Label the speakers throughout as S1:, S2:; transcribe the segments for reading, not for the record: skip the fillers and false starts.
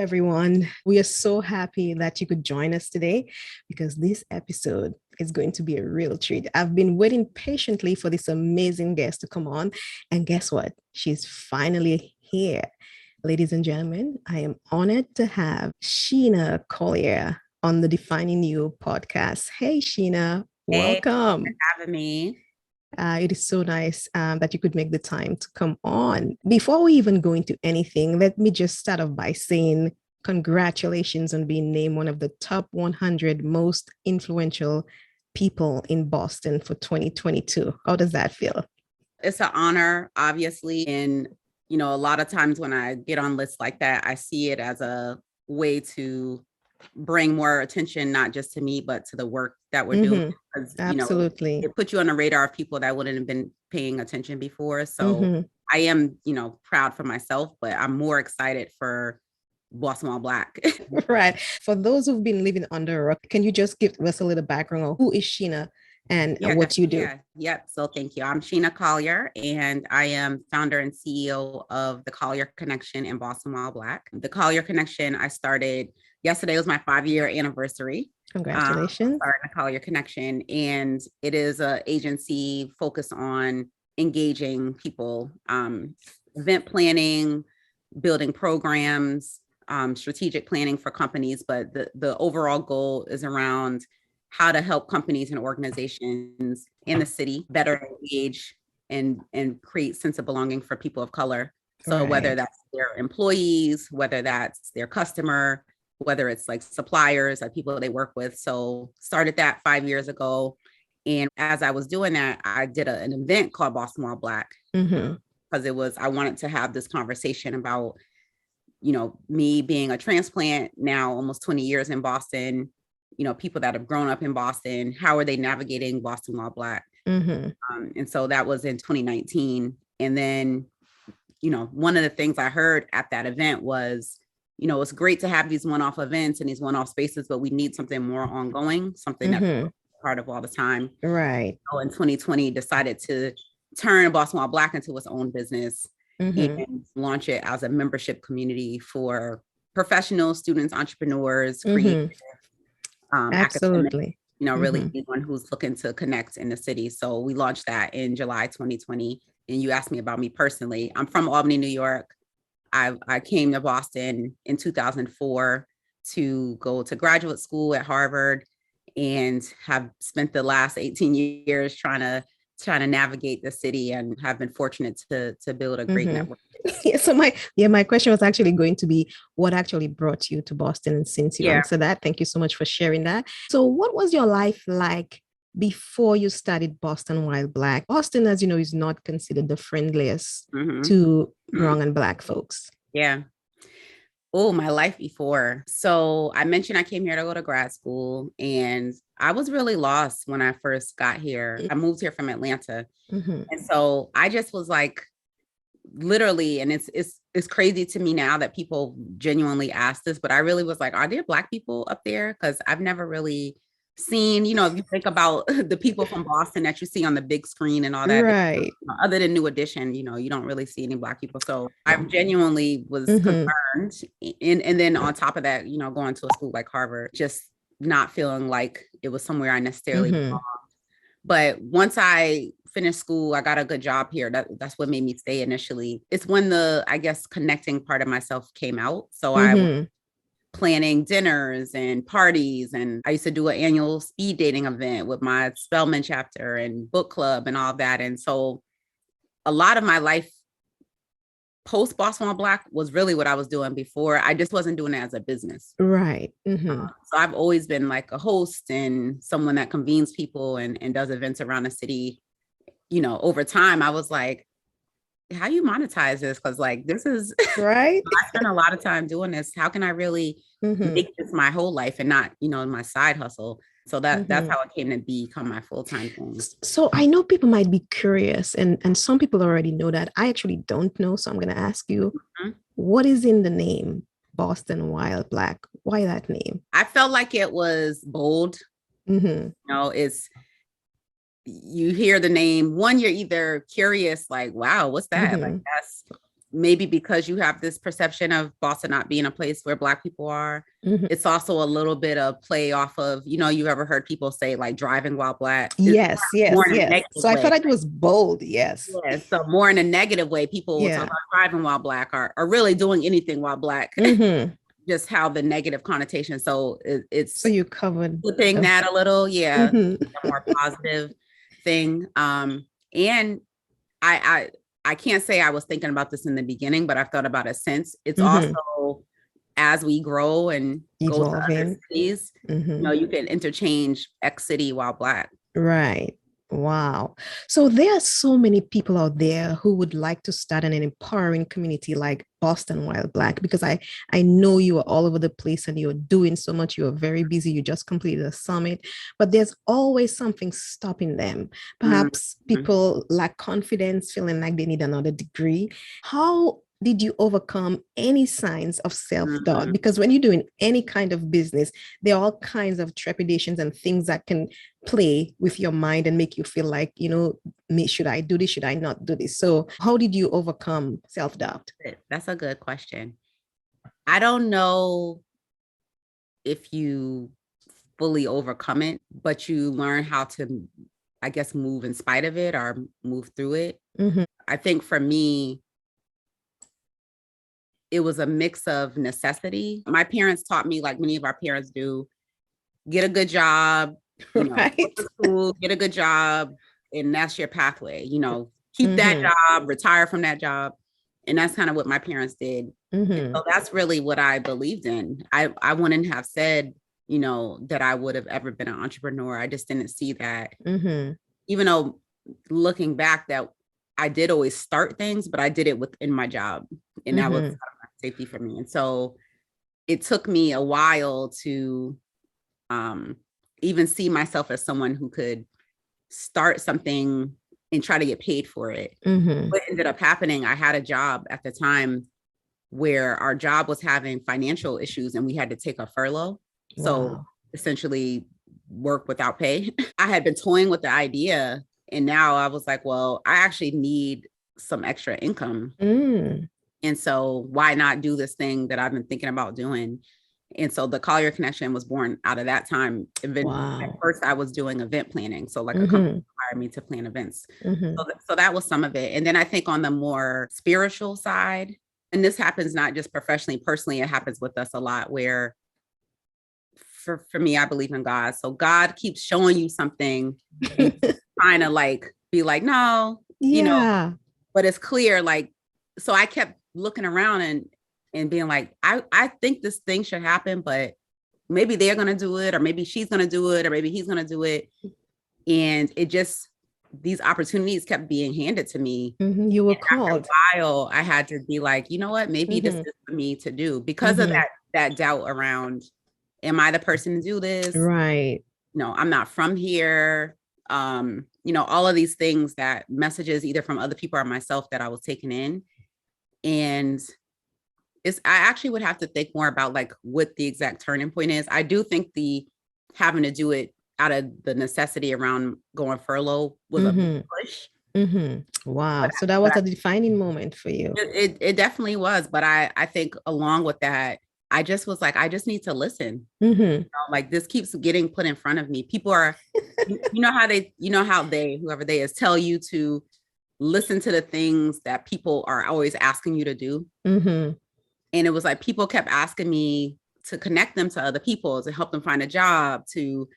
S1: everyone. We are so happy that you could join us today because this episode is going to be a real treat. I've been waiting patiently for this amazing guest to come on. And guess what? She's finally here. Ladies and gentlemen, I am honored to have Sheena Collier on the Defining You podcast. Hey, Sheena,
S2: Hey,
S1: welcome.
S2: thanks for having me.
S1: It is so nice that you could make the time to come on. Before we even go into anything, let me just start off by saying congratulations on being named one of the top 100 most influential people in Boston for 2022. How does that feel?
S2: It's an honor, obviously. And, a lot of times when I get on lists like that, I see it as a way to bring more attention, not just to me, but to the work that we're doing. Because,
S1: Absolutely.
S2: it puts you on the radar of people that wouldn't have been paying attention before. So I am, proud for myself, but I'm more excited for bostonwhileblack.
S1: Right. For those who've been living under a rock, can you just give us a little background on who is Sheena and what you do?
S2: Yep. So thank you. I'm Sheena Collier, and I am founder and CEO of the Collier Connection in Bostonwhileblack. The Collier Connection, I started yesterday was my 5-year anniversary.
S1: Congratulations.
S2: Starting the Collier Connection, and it is an agency focused on engaging people, event planning, building programs, strategic planning for companies. But the overall goal is around how to help companies and organizations in the city better engage and create sense of belonging for people of color. So whether that's their employees, whether that's their customer, whether it's like suppliers, like people they work with. So started that 5 years ago. And as I was doing that, I did an event called Bostonwhileblack because I wanted to have this conversation about, me being a transplant now almost 20 years in Boston, people that have grown up in Boston, how are they navigating Bostonwhileblack? And so that was in 2019. And then, one of the things I heard at that event was, it's great to have these one-off events and these one-off spaces, but we need something more ongoing, something that's part of all the time.
S1: Right.
S2: So in 2020, decided to turn Bostonwhileblack into its own business and launch it as a membership community for professionals, students, entrepreneurs, creators,
S1: absolutely.
S2: academics, really anyone who's looking to connect in the city. So we launched that in July 2020. And you asked me about me personally. I'm from Albany, New York. I came to Boston in 2004 to go to graduate school at Harvard and have spent the last 18 years trying to navigate the city, and have been fortunate to build a great network.
S1: So my question was actually going to be what actually brought you to Boston, and since you answered that, thank you so much for sharing that. So what was your life like before you started Bostonwhileblack? Boston, as you know, is not considered the friendliest to brown and Black folks.
S2: Yeah. Oh, my life before. So I mentioned I came here to go to grad school, and I was really lost when I first got here. I moved here from Atlanta. And so I just was like, literally, and it's crazy to me now that people genuinely ask this, but I really was like, are there Black people up there? Because I've never really seen, if you think about the people from Boston that you see on the big screen and all that,
S1: right?
S2: Other than New Edition, you don't really see any Black people. So I genuinely was concerned. And then on top of that, going to a school like Harvard, just not feeling like it was somewhere I necessarily belonged. But once I finished school, I got a good job here. That's what made me stay initially. It's when the, I guess, connecting part of myself came out. So I was planning dinners and parties, and I used to do an annual speed dating event with my Spelman chapter and book club and all that. And so a lot of my life post Bostonwhileblack was really what I was doing before. I just wasn't doing it as a business.
S1: Right.
S2: So I've always been like a host and someone that convenes people and does events around the city. Over time, I was like, how do you monetize this? Because like, this is
S1: right.
S2: I spent a lot of time doing this. How can I really make this my whole life and not, my side hustle? So that's how it came to become my full-time thing.
S1: So I know people might be curious, and some people already know that. I actually don't know. So I'm going to ask you, what is in the name Bostonwhileblack? Why that name?
S2: I felt like it was bold. It's, you hear the name, one, you're either curious, like, wow, what's that? Like, that's maybe because you have this perception of Boston not being a place where Black people are, it's also a little bit of play off of, you ever heard people say like driving while Black? It's
S1: Yes, yes,
S2: more in a
S1: yes.
S2: negative
S1: So I
S2: way.
S1: thought it was bold. Yes.
S2: Yeah, so more in a negative way, people will talk
S1: Yeah.
S2: about driving while Black or really doing anything while Black, just how the negative connotation. So
S1: So
S2: it's
S1: you covered
S2: flipping
S1: the.
S2: that a little, yeah,
S1: Mhm.
S2: a more positive thing. And I I can't say I was thinking about this in the beginning, but I've thought about it since. It's also as we grow and go to other
S1: Evolving.
S2: cities, you can interchange X city while Black.
S1: Right. Wow. So there are so many people out there who would like to start an empowering community like Boston While Black, because I know you are all over the place and you're doing so much. You are very busy. You just completed a summit, but there's always something stopping them. Perhaps
S2: Mm-hmm.
S1: people lack confidence, feeling like they need another degree. How did you overcome any signs of self-doubt?
S2: Mm-hmm.
S1: Because when you're doing any kind of business, there are all kinds of trepidations and things that can play with your mind and make you feel like, should I do this? Should I not do this? So how did you overcome self-doubt?
S2: That's a good question. I don't know if you fully overcome it, but you learn how to, I guess, move in spite of it or move through it. I think for me, it was a mix of necessity. My parents taught me, like many of our parents do, get a good job,
S1: Right.
S2: go to school, get a good job, and that's your pathway. Keep that job, retire from that job. And that's kind of what my parents did. So that's really what I believed in. I wouldn't have said, that I would have ever been an entrepreneur. I just didn't see that. Even though looking back, that I did always start things, but I did it within my job. And that was safety for me. And so it took me a while to even see myself as someone who could start something and try to get paid for it. What ended up happening, I had a job at the time where our job was having financial issues and we had to take a furlough. So essentially work without pay. I had been toying with the idea and now I was like, well, I actually need some extra income. And so why not do this thing that I've been thinking about doing? And so the Collier connection was born out of that time. At first I was doing event planning. So like a company hired me to plan events. So that was some of it. And then I think on the more spiritual side, and this happens not just professionally, personally, it happens with us a lot where for me, I believe in God. So God keeps showing you something and trying to like, be like, no, but it's clear. Like, so I kept looking around and being like, I think this thing should happen, but maybe they're going to do it, or maybe she's going to do it, or maybe he's going to do it. And it just, these opportunities kept being handed to me.
S1: You were called.
S2: After a while, I had to be like, you know what, maybe this is for me to do because of that doubt around, am I the person to do this?
S1: Right.
S2: No, I'm not from here. All of these things, that messages either from other people or myself that I was taking in. And I actually would have to think more about like what the exact turning point is. I do think the having to do it out of the necessity around going furlough was a big push.
S1: Wow. So that was a defining moment for you.
S2: It definitely was. But I think along with that, I just was like, I just need to listen. Like this keeps getting put in front of me. People are, how they, whoever they is, tell you to listen to the things that people are always asking you to do. And it was like, people kept asking me to connect them to other people, to help them find a job, to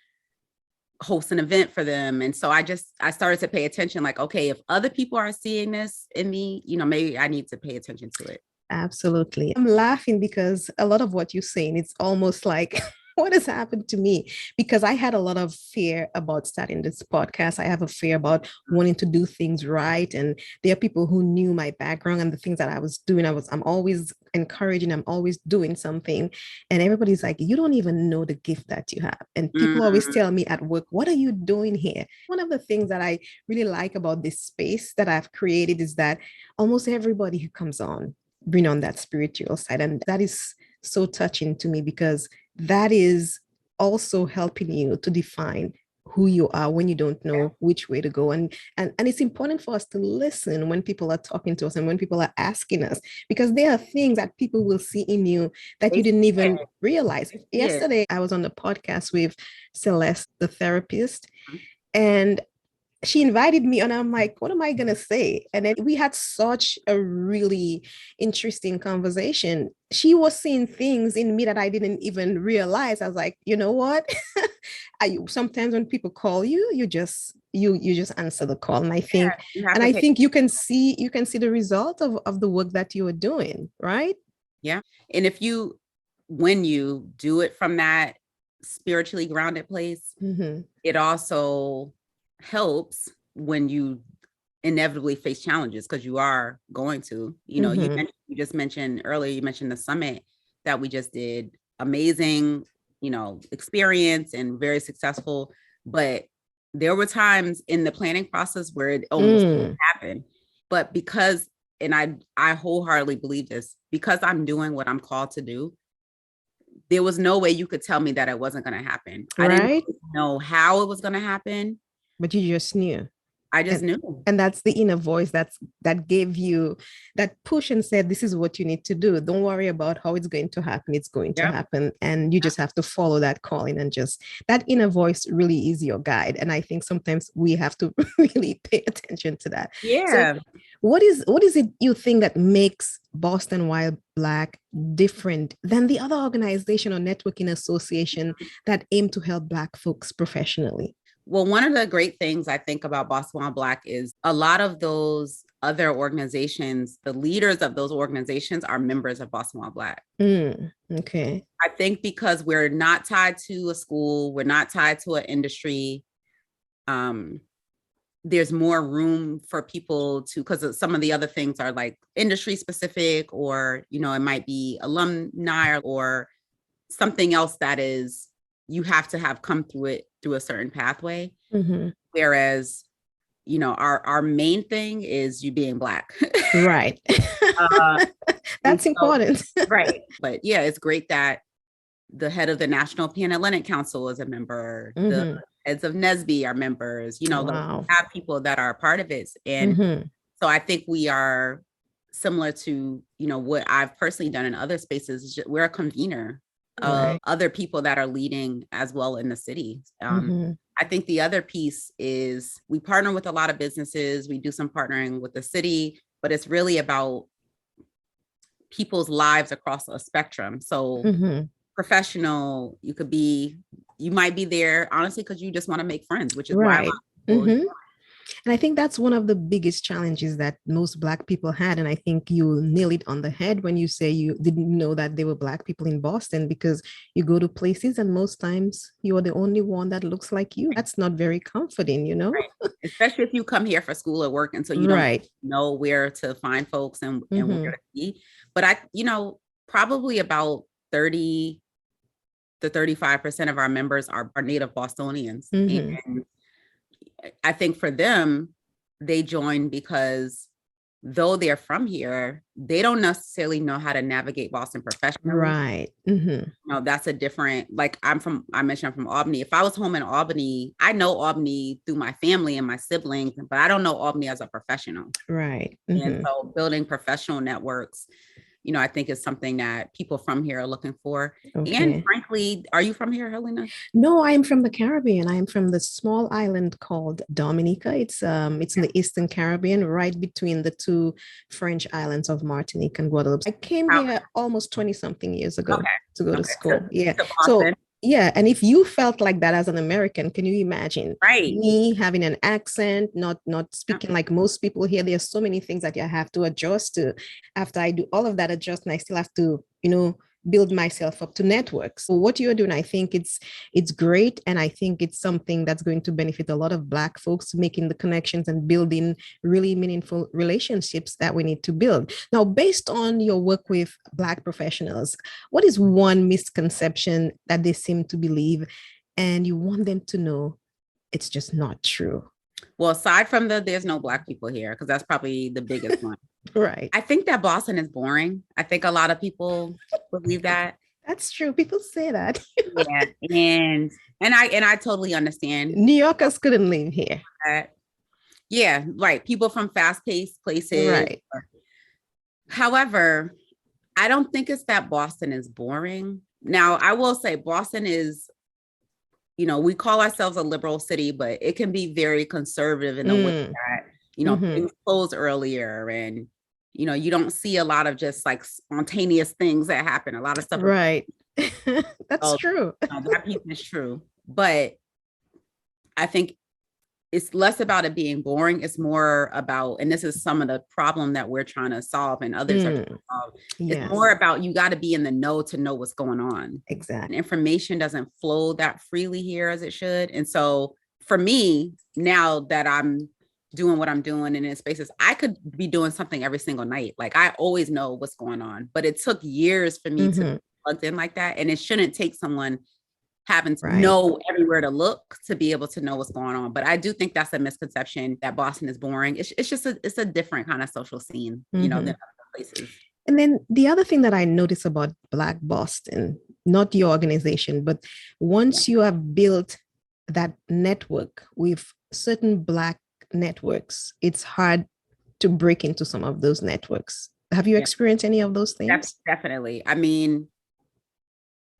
S2: host an event for them. And so I started to pay attention, like, okay, if other people are seeing this in me, maybe I need to pay attention to it.
S1: Absolutely. I'm laughing because a lot of what you're saying, it's almost like what has happened to me, because I had a lot of fear about starting this podcast. I have a fear about wanting to do things right. And there are people who knew my background and the things that I was doing. I'm always encouraging, I'm always doing something. And everybody's like, you don't even know the gift that you have. And people always tell me at work, what are you doing here? One of the things that I really like about this space that I've created is that almost everybody who comes on bring on that spiritual side. And that is so touching to me, because that is also helping you to define who you are when you don't know which way to go. And it's important for us to listen when people are talking to us and when people are asking us, because there are things that people will see in you that you
S2: They
S1: didn't
S2: see
S1: even
S2: it.
S1: realize.
S2: Yeah.
S1: Yesterday, I was on the podcast with Celeste, the therapist, and she invited me, and I'm like, what am I going to say? And then we had such a really interesting conversation. She was seeing things in me that I didn't even realize. I was like, you know what? Sometimes when people call you, you just answer the call. And I
S2: Yeah,
S1: think,
S2: you have
S1: and
S2: to
S1: I
S2: pay.
S1: think you can see the result of the work that you are doing, right?
S2: Yeah. And when you do it from that spiritually grounded place, it also helps when you inevitably face challenges, because you are going to, you just mentioned earlier, you mentioned the summit that we just did. Amazing, experience and very successful. But there were times in the planning process where it almost happened. But because, and I wholeheartedly believe this, because I'm doing what I'm called to do, there was no way you could tell me that it wasn't going to happen. I didn't
S1: Right.
S2: know how it was going to happen.
S1: But you just knew.
S2: I just
S1: and
S2: knew.
S1: and that's the inner voice that gave you that push and said, this is what you need to do. Don't worry about how it's going to happen. It's going to
S2: Yep.
S1: happen, and you just have to follow that calling. And just that inner voice really is your guide, and I think sometimes we have to really pay attention to that. So
S2: Yeah.
S1: what is it you think that makes Boston Wild Black different than the other organization or networking association that aim to help Black folks professionally?
S2: Well, one of the great things I think about Bostonwhileblack is a lot of those other organizations, the leaders of those organizations are members of Bostonwhileblack.
S1: Okay.
S2: I think because we're not tied to a school, we're not tied to an industry. There's more room for people to, because some of the other things are like industry specific, or, it might be alumni or something else that is, you have to have come through it through a certain pathway. Whereas, our main thing is you being Black.
S1: Right. That's important.
S2: Right. But yeah, it's great that the head of the National Pan-Atlantic Council is a member. The heads of NSBE are members.
S1: Wow.
S2: We have people that are a part of it. And so I think we are similar to, what I've personally done in other spaces. We're a convener of other people that are leading as well in the city. I think the other piece is we partner with a lot of businesses. We do some partnering with the city, but it's really about people's lives across a spectrum. So professional, you might be there honestly because you just want to make friends, which is
S1: right.
S2: why
S1: And I think that's one of the biggest challenges that most Black people had. And I think you nail it on the head when you say you didn't know that there were Black people in Boston, because you go to places and most times you are the only one that looks like you. That's not very comforting,
S2: Right. Especially if you come here for school or work. And so you don't know where to find folks and where to be. But probably about 30 to 35% of our members are native Bostonians. And I think for them, they join because though they're from here, they don't necessarily know how to navigate Boston professionally.
S1: Right.
S2: That's a different, like I mentioned I'm from Albany. If I was home in Albany, I know Albany through my family and my siblings, but I don't know Albany as a professional.
S1: Right.
S2: And so building professional networks, I think is something that people from here are looking for. Okay. And frankly, are you from here, Helena?
S1: No, I'm from the Caribbean. I'm from the small island called Dominica. It's in the Eastern Caribbean, right between the two French islands of Martinique and Guadeloupe. I came here almost 20 something years ago to go to school. So yeah. And if you felt like that as an American, can you imagine me having an accent, not speaking like most people here? There's so many things that I have to adjust to. After I do all of that adjustment, I still have to, build myself up to network. So what you're doing, I think it's great. And I think it's something that's going to benefit a lot of Black folks, making the connections and building really meaningful relationships that we need to build. Now, based on your work with Black professionals, what is one misconception that they seem to believe and you want them to know it's just not true?
S2: Well, aside from there's no Black people here, because that's probably the biggest one.
S1: Right.
S2: I think that Boston is boring. I think a lot of people believe that.
S1: That's true. People say that.
S2: Yeah. And I totally understand
S1: New Yorkers couldn't live here.
S2: that. Yeah, right. People from fast-paced places.
S1: Right.
S2: However, I don't think it's that Boston is boring. Now, I will say Boston is, we call ourselves a liberal city, but it can be very conservative in a way
S1: Mm.
S2: that,
S1: Mm-hmm.
S2: things close earlier and, you don't see a lot of just like spontaneous things that happen. A lot of stuff.
S1: Right. That's
S2: Oh,
S1: true.
S2: that piece is true. But I think it's less about it being boring. It's more about, and this is some of the problem that we're trying to solve and others are trying to solve. It's more
S1: Yes,
S2: about you got to be in the know to know what's going on.
S1: exactly.
S2: Information doesn't flow that freely here as it should. And so for me, now that I'm doing what I'm doing in spaces, I could be doing something every single night. Like I always know what's going on, but it took years for me to be plugged in like that. And it shouldn't take someone having to
S1: Right.
S2: know everywhere to look to be able to know what's going on. But I do think that's a misconception that Boston is boring. It's just it's a different kind of social scene, than other places.
S1: And then the other thing that I notice about Black Boston, not your organization, but once you have built that network with certain Black networks, it's hard to break into some of those networks. Have you experienced any of those things?
S2: Definitely. I mean,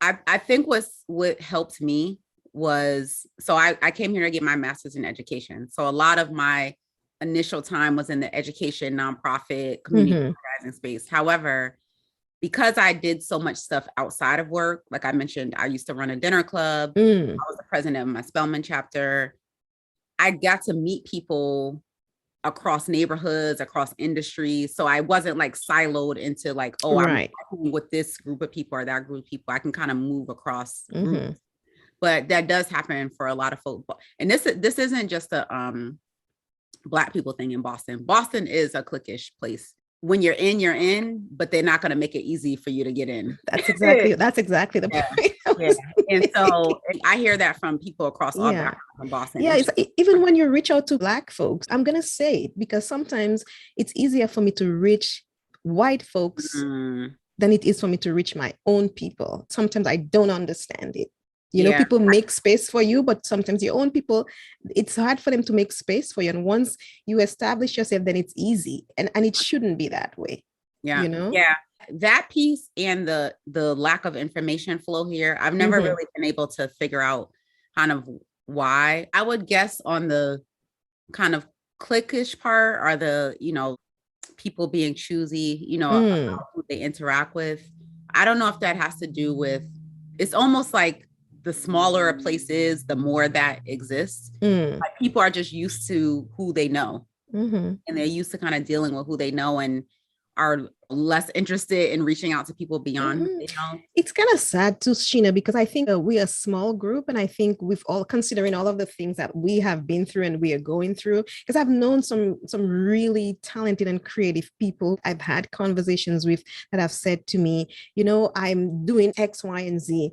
S2: I think what helped me was, so I came here to get my master's in education. So a lot of my initial time was in the education, nonprofit, community organizing space. However, because I did so much stuff outside of work, like I mentioned, I used to run a dinner club. I was the president of my Spelman chapter. I got to meet people across neighborhoods, across industries. So I wasn't like siloed into like, oh, I'm with this group of people or that group of people. I can kind of move across groups. But that does happen for a lot of folks. And this isn't just a Black people thing in Boston. Boston is a cliquish place. When you're in, but they're not going to make it easy for you to get in.
S1: That's exactly the point.
S2: And so I hear that from people across all backgrounds in Boston.
S1: Yeah, even when you reach out to Black folks, I'm going to say it because sometimes it's easier for me to reach white folks than it is for me to reach my own people. Sometimes I don't understand it. People make space for you, but sometimes your own people, it's hard for them to make space for you. And once you establish yourself, then it's easy. And it shouldn't be that way.
S2: Yeah. Yeah. That piece and the lack of information flow here, I've never really been able to figure out kind of why. I would guess on the kind of cliquish part are the, people being choosy, about who they interact with. I don't know if that has to do with, it's almost like the smaller a place is, the more that exists. Like people are just used to who they know. And they're used to kind of dealing with who they know and are less interested in reaching out to people beyond who they know.
S1: It's kind of sad too, Sheena, because I think we're a small group. And I think we've all, considering all of the things that we have been through and we are going through, because I've known some really talented and creative people I've had conversations with that have said to me, I'm doing X, Y, and Z.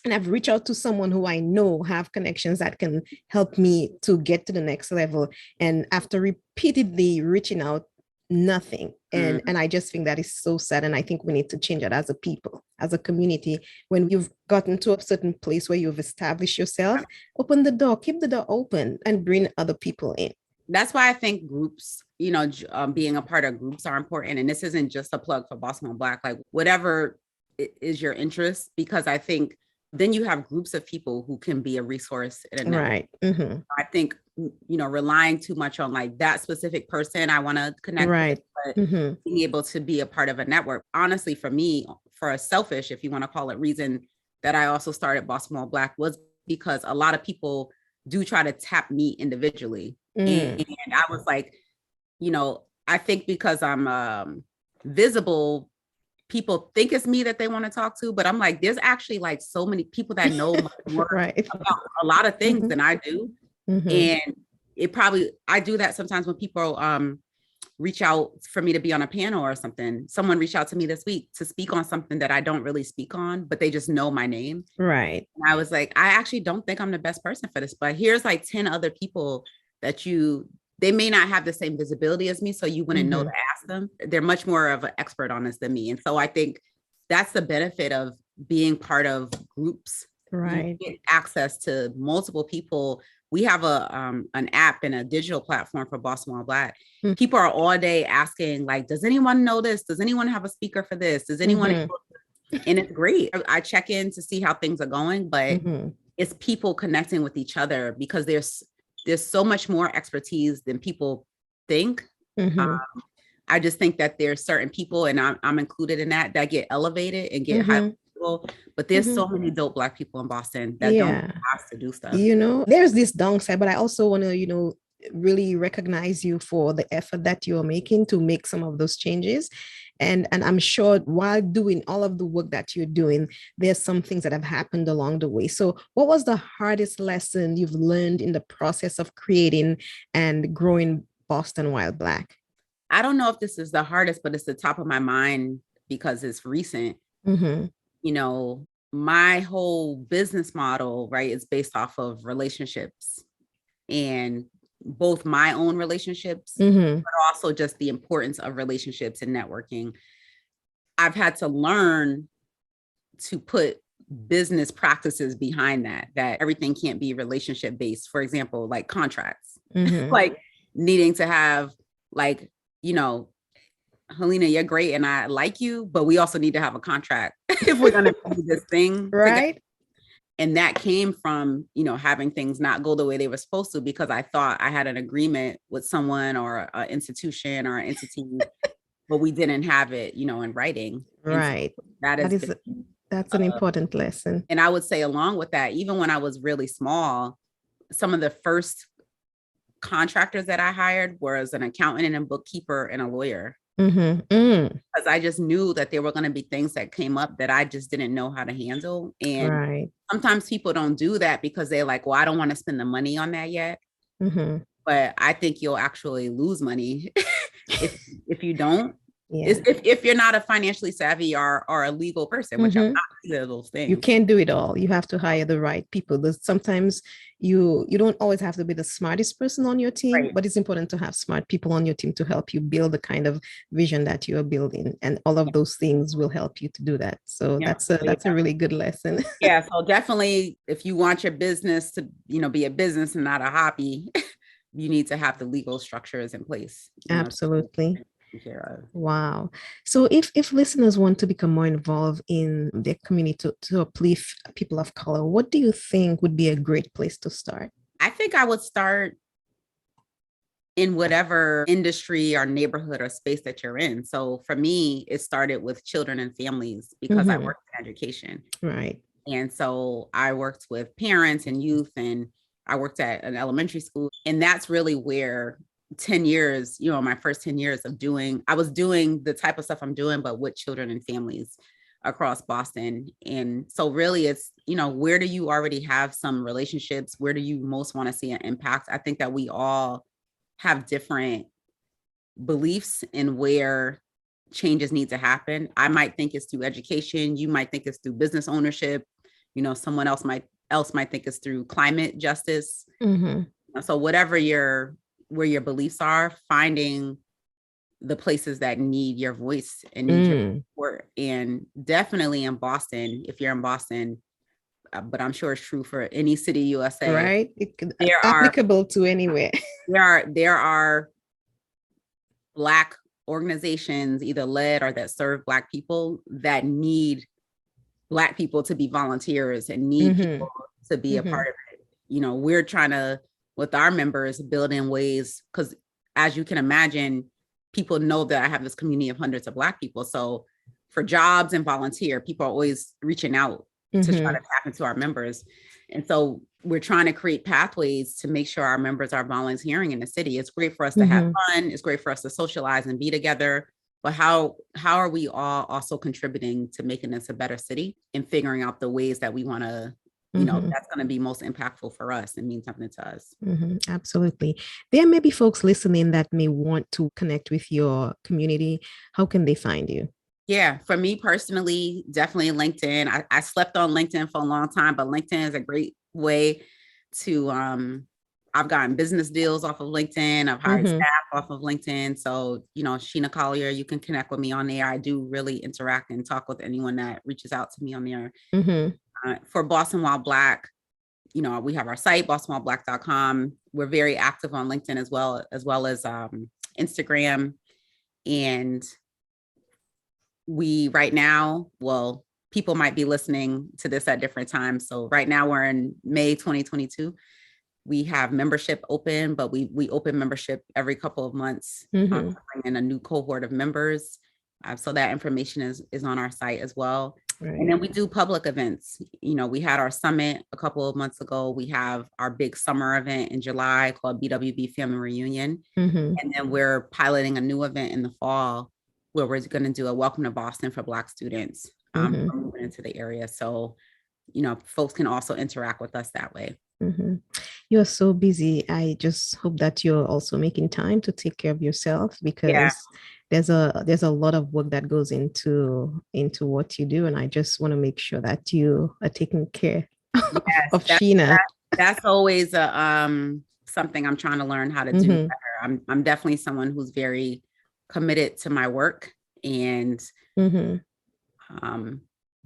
S1: And I've reached out to someone who I know have connections that can help me to get to the next level. And after repeatedly reaching out, nothing. And I just think that is so sad. And I think we need to change it as a people, as a community. When you've gotten to a certain place where you've established yourself, open the door, keep the door open and bring other people in.
S2: That's why I think groups, being a part of groups are important. And this isn't just a plug for Boston Black, like whatever is your interest, because I think then you have groups of people who can be a resource in a network.
S1: Right.
S2: I think, relying too much on like that specific person I want to connect with, but being able to be a part of a network. Honestly, for me, for a selfish, if you want to call it, reason that I also started Boston Black was because a lot of people do try to tap me individually. And I was like, I think because I'm visible, people think it's me that they want to talk to, but I'm like, there's actually like so many people that know more about a lot of things than I do. And I do that sometimes when people reach out for me to be on a panel or something. Someone reached out to me this week to speak on something that I don't really speak on, but they just know my name.
S1: Right.
S2: And I was like, I actually don't think I'm the best person for this, but here's like 10 other people that they may not have the same visibility as me, so you wouldn't know to ask them. They're much more of an expert on this than me. And so I think that's the benefit of being part of groups. You
S1: Right.
S2: get access to multiple people. We have an app and a digital platform for Boston While People are all day asking, like, does anyone know this? Does anyone have a speaker for this? Does anyone?
S1: Mm-hmm.
S2: And it's great. I check in to see how things are going, but
S1: Mm-hmm.
S2: it's people connecting with each other because there's so much more expertise than people think.
S1: Mm-hmm.
S2: I just think that there's certain people, and I'm included in that get elevated and get high level, but there's so many dope Black people in Boston that don't ask to do stuff.
S1: There's this downside, but I also want to, really recognize you for the effort that you're making to make some of those changes. And I'm sure while doing all of the work that you're doing, there's some things that have happened along the way. So what was the hardest lesson you've learned in the process of creating and growing Boston While Black?
S2: I don't know if this is the hardest, but it's the top of my mind because it's recent. My whole business model, right, is based off of relationships, and both my own relationships, but also just the importance of relationships and networking. I've had to learn to put business practices behind that everything can't be relationship based. For example, like contracts, like needing to have, like, Helena, you're great and I like you, but we also need to have a contract if we're going to do this thing.
S1: Right.
S2: Together. And that came from, having things not go the way they were supposed to, because I thought I had an agreement with someone or an institution or an entity, but we didn't have it, in writing.
S1: Right.
S2: So
S1: that's an important lesson.
S2: And I would say along with that, even when I was really small, some of the first contractors that I hired was an accountant and a bookkeeper and a lawyer. Because I just knew that there were going to be things that came up that I just didn't know how to handle. And sometimes people don't do that because they're like, well, I don't want to spend the money on that yet. But I think you'll actually lose money if you don't. Yeah. If you're not a financially savvy or a legal person, which I'm not either of those things.
S1: You can't do it all. You have to hire the right people. Sometimes you don't always have to be the smartest person on your team, but it's important to have smart people on your team to help you build the kind of vision that you are building. And all of those things will help you to do that. So that's a really good lesson.
S2: Yeah. So definitely, if you want your business to, be a business and not a hobby, you need to have the legal structures in place.
S1: Absolutely. Wow. So if listeners want to become more involved in their community to uplift people of color, what do you think would be a great place to start?
S2: I think I would start in whatever industry or neighborhood or space that you're in. So for me, it started with children and families because I worked in education.
S1: Right.
S2: And so I worked with parents and youth, and I worked at an elementary school. And that's really where 10 years, my first 10 years I was doing the type of stuff I'm doing, but with children and families across Boston. And so really it's, where do you already have some relationships? Where do you most want to see an impact? I think that we all have different beliefs in where changes need to happen. I might think it's through education. You might think it's through business ownership. Someone else might think it's through climate justice. So whatever where your beliefs are, finding the places that need your voice and need your support. And definitely in Boston, if you're in Boston, but I'm sure it's true for any city USA.
S1: Right. It's applicable to anywhere.
S2: There are Black organizations either led or that serve Black people that need Black people to be volunteers and need people to be a part of it. We're trying to, with our members, build in ways, because as you can imagine, people know that I have this community of hundreds of Black people. So for jobs and volunteer, people are always reaching out to try to tap into our members. And so we're trying to create pathways to make sure our members are volunteering in the city. It's great for us to have fun. It's great for us to socialize and be together. But how are we all also contributing to making this a better city and figuring out the ways that we want to, that's going to be most impactful for us and mean something to us.
S1: Absolutely. There may be folks listening that may want to connect with your community. How can they find you?
S2: Yeah, for me personally, definitely LinkedIn. I slept on LinkedIn for a long time, but LinkedIn is a great way to, I've gotten business deals off of LinkedIn. I've hired
S1: Mm-hmm.
S2: staff off of LinkedIn. So, Sheena Collier, you can connect with me on there. I do really interact and talk with anyone that reaches out to me on there.
S1: Mm-hmm.
S2: For Boston While Black, we have our site, bostonwhileblack.com. We're very active on LinkedIn as well as Instagram. And we right now, well, people might be listening to this at different times. So right now we're in May 2022. We have membership open, but we open membership every couple of months, to bring in a new cohort of members. So that information is on our site as well. Right. And then we do public events. We had our summit a couple of months ago. We have our big summer event in July called BWB Family Reunion. And then we're piloting a new event in the fall where we're going to do a welcome to Boston for Black students moving into the area. So, folks can also interact with us that way.
S1: You're so busy. I just hope that you're also making time to take care of yourself, because there's a lot of work that goes into what you do, and I just want to make sure that you are taking care of Sheena.
S2: That's always something I'm trying to learn how to do better. I'm definitely someone who's very committed to my work, and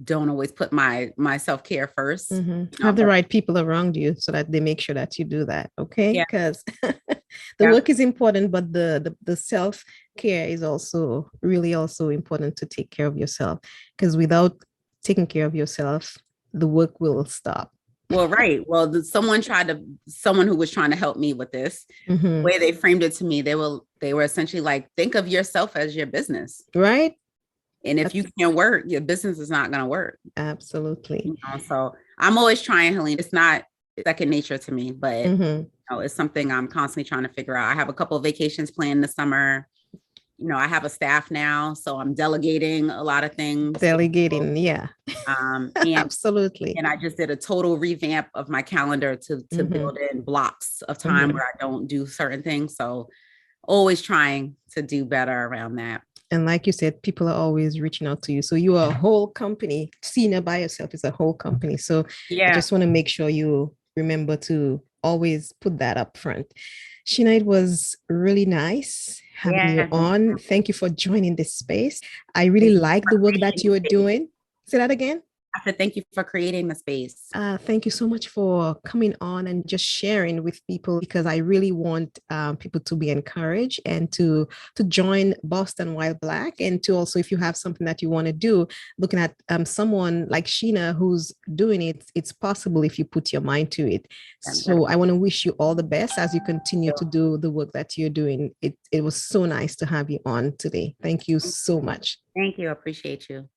S2: don't always put my self-care first.
S1: Have the right people around you so that they make sure that you do that. Okay. Because the work is important, but the self-care is also really also important to take care of yourself, because without taking care of yourself, the work will stop.
S2: Well, right. Well, someone who was trying to help me with this, the way they framed it to me, they were essentially like, think of yourself as your business.
S1: Right.
S2: And if you can't work, your business is not going to work.
S1: Absolutely.
S2: So I'm always trying, Helene. It's not second nature to me, but it's something I'm constantly trying to figure out. I have a couple of vacations planned this summer. I have a staff now, so I'm delegating a lot of things.
S1: Yeah.
S2: And,
S1: absolutely.
S2: And I just did a total revamp of my calendar to build in blocks of time where I don't do certain things. So always trying to do better around that.
S1: And like you said, people are always reaching out to you. So you are a whole company. Sheena by yourself is a whole company. So I just want to make sure you remember to always put that up front. Sheena, it was really nice having you on. Thank you for joining this space. I really like the work that you are doing. Say that again.
S2: I said, thank you for creating the space.
S1: Thank you so much for coming on and just sharing with people, because I really want people to be encouraged and to join Boston While Black, and to also, if you have something that you want to do, looking at someone like Sheena who's doing it, it's possible if you put your mind to it. So I want to wish you all the best as you continue to do the work that you're doing. It was so nice to have you on today. Thank you so much.
S2: Thank you. I appreciate you.